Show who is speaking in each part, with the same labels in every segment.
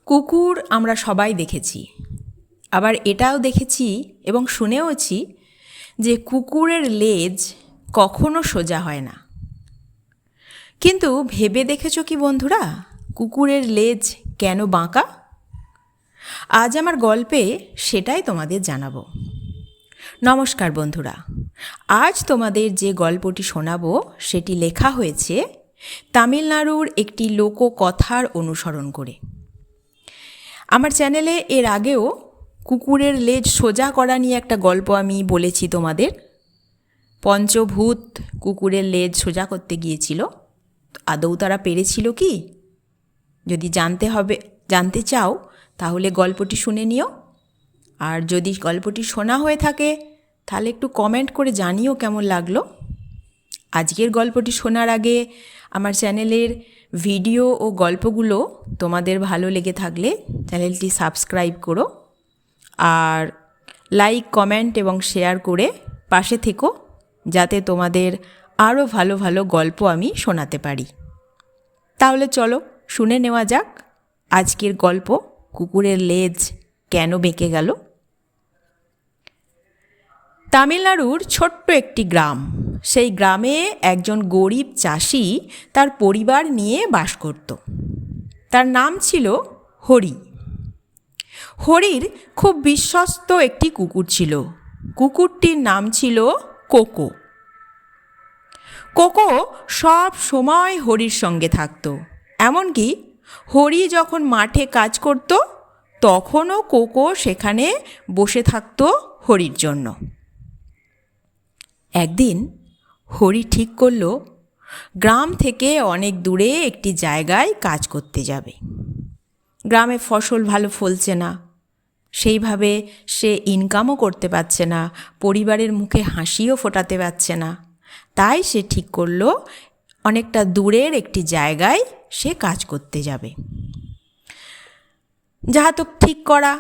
Speaker 1: কুকুর আমরা সবাই দেখেছি, আবার এটাও দেখেছি এবং শুনেওছি যে কুকুরের লেজ কখনো সোজা হয় না। কিন্তু ভেবে দেখেছো কি বন্ধুরা, কুকুরের লেজ কেন বাঁকা? আজ আমার গল্পে সেটাই তোমাদের জানাবো। নমস্কার বন্ধুরা, আজ তোমাদের যে গল্পটি শোনাবো সেটি লেখা হয়েছে তামিলনাড়ুর একটি লোককথার অনুসরণ করে। আমার চ্যানেলে এর আগেও কুকুরের লেজ সোজা করা নিয়ে একটা গল্প আমি বলেছি তোমাদের। পঞ্চভূত কুকুরের লেজ সোজা করতে গিয়েছিল, আদৌ তারা পেরেছিল কি? যদি জানতে চাও তাহলে গল্পটি শুনে নিও। আর যদি গল্পটি শোনা হয়ে থাকে তাহলে একটু কমেন্ট করে জানিও কেমন লাগলো। আজকের গল্পটি শোনার আগে আমার চ্যানেলের ভিডিও ও গল্পগুলো তোমাদের ভালো লেগে থাকলে চ্যানেলটি সাবস্ক্রাইব করো, আর লাইক, কমেন্ট এবং শেয়ার করে পাশে থেকো, যাতে তোমাদের আরও ভালো ভালো গল্প আমি শোনাতে পারি। তাহলে চলো শুনে নেওয়া যাক আজকের গল্প, কুকুরের লেজ কেন বেঁকে গেল। তামিলনাড়ুর ছোট্ট একটি গ্রাম। সেই গ্রামে একজন গরিব চাষি তার পরিবার নিয়ে বাস করত। তার নাম ছিল হরি। হরির খুব বিশ্বস্ত একটি কুকুর ছিল। কুকুরটির নাম ছিল কোকো। কোকো সব সময় হরির সঙ্গে থাকত। এমনকি হরি যখন মাঠে কাজ করত তখনও কোকো সেখানে বসে থাকত হরির জন্য। একদিন হরি ঠিক করল গ্রাম থেকে অনেক দূরে একটি জায়গায় কাজ করতে যাবে। গ্রামে ফসল ভালো ফলছে না, সেইভাবে সে ইনকামও করতে পারছে না, পরিবারের মুখে হাসিও ফোটাতে পারছে না। তাই সে ঠিক করল অনেকটা দূরের একটি জায়গায় সে কাজ করতে যাবে। যাহা তো ঠিক করা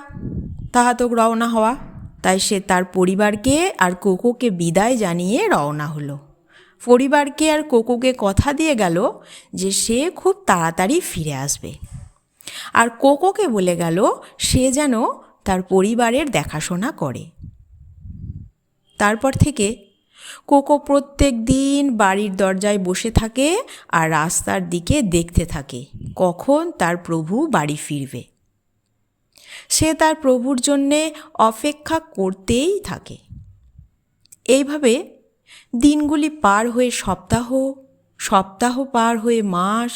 Speaker 1: তাহা তো রওনা হওয়া। তাই সে তার পরিবারকে আর কোকোকে বিদায় জানিয়ে রওনা হলো। পরিবারকে আর কোকোকে কথা দিয়ে গেল যে সে খুব তাড়াতাড়ি ফিরে আসবে, আর কোকোকে বলে গেল সে যেন তার পরিবারের দেখাশোনা করে। তারপর থেকে কোকো প্রত্যেক দিন বাড়ির দরজায় বসে থাকে আর রাস্তার দিকে দেখতে থাকে কখন তার প্রভু বাড়ি ফিরবে। সে তার প্রভুর জন্যে অপেক্ষা করতেই থাকে। এইভাবে দিনগুলি পার হয়ে সপ্তাহ, সপ্তাহ পার হয়ে মাস,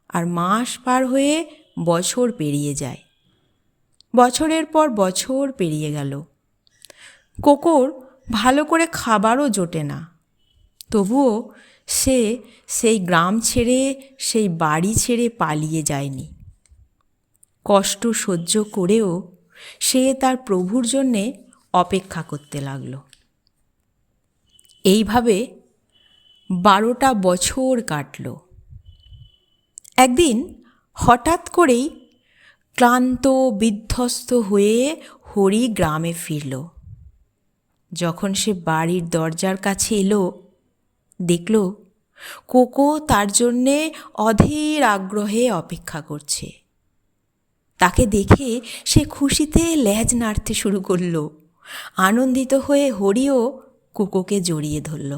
Speaker 1: আর মাস পার হয়ে বছর পেরিয়ে যায়। বছরের পর বছর পেরিয়ে গেল। কোকোর ভালো করে খাবারও জোটে না। তবুও সে সেই গ্রাম ছেড়ে, সেই বাড়ি ছেড়ে পালিয়ে যায়নি। কষ্ট সহ্য করেও সে তার প্রভুর জন্যে অপেক্ষা করতে লাগল। এইভাবে 12টা বছর কাটল। একদিন হঠাৎ করেই ক্লান্ত বিধ্বস্ত হয়ে হরি গ্রামে ফিরল। যখন সে বাড়ির দরজার কাছে এলো, দেখল কোকো তার জন্যে অধীর আগ্রহে অপেক্ষা করছে। তাকে দেখে সে খুশিতে লেজ নাড়তে শুরু করল। আনন্দিত হয়ে হরিও কোকোকে জড়িয়ে ধরল।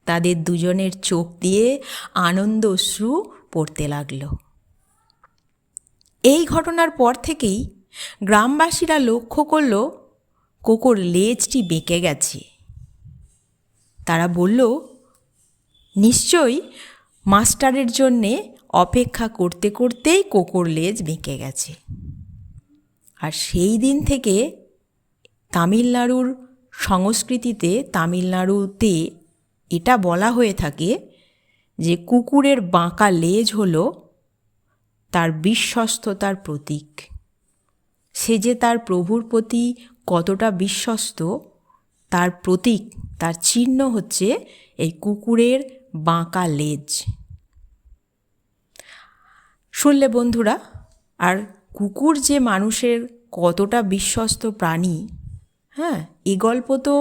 Speaker 1: তাদের দুজনের চোখ দিয়ে আনন্দ অশ্রু পড়তে লাগল। এই ঘটনার পর থেকেই গ্রামবাসীরা লক্ষ্য করল কোকোর লেজটি বেঁকে গেছে। তারা বলল, নিশ্চয়ই মাস্টারের জন্যে অপেক্ষা করতে করতেই কোকোর লেজ বেঁকে গেছে। আর সেই দিন থেকে তামিলনাড়ুর সংস্কৃতিতে, তামিলনাড়ুতে এটা বলা হয়ে থাকে যে কুকুরের বাঁকা লেজ হলো তার বিশ্বস্ততার প্রতীক। সে যে তার প্রভুর প্রতি কতটা বিশ্বস্ত তার প্রতীক, তার চিহ্ন হচ্ছে এই কুকুরের বাঁকা লেজ। শুনলে বন্ধুরা, আর কুকুর যে মানুষের কতটা বিশ্বস্ত প্রাণী, হ্যাঁ, এ গল্প তো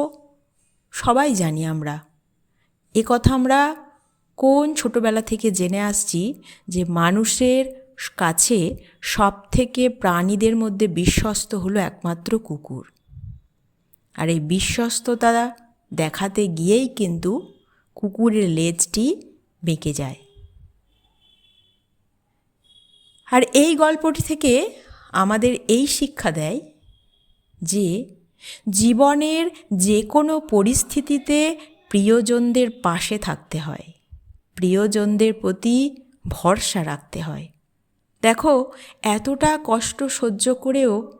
Speaker 1: সবাই জানি আমরা। এ কথা আমরা কোন ছোটোবেলা থেকে জেনে আসছি যে মানুষের কাছে সবথেকে প্রাণীদের মধ্যে বিশ্বস্ত হলো একমাত্র কুকুর। আর এই বিশ্বস্ততা দেখাতে গিয়েই কিন্তু কুকুরের লেজটি বেঁকে যায়। আর এই গল্পটি থেকে আমাদের এই শিক্ষা দেয় যে জীবনের যে কোনো পরিস্থিতিতে প্রিয়জনদের পাশে থাকতে হয়, প্রিয়জনদের প্রতি ভরসা রাখতে হয়। দেখো, এতটা কষ্ট সহ্য করেও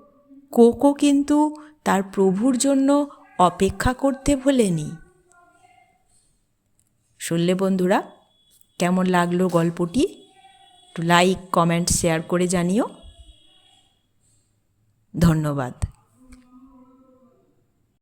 Speaker 1: কোকো কিন্তু তার প্রভুর জন্য অপেক্ষা করতে ভোলেনি। শুনলে বন্ধুরা, কেমন লাগলো গল্পটি? একটু লাইক, কমেন্ট, শেয়ার করে জানিও। ধন্যবাদ।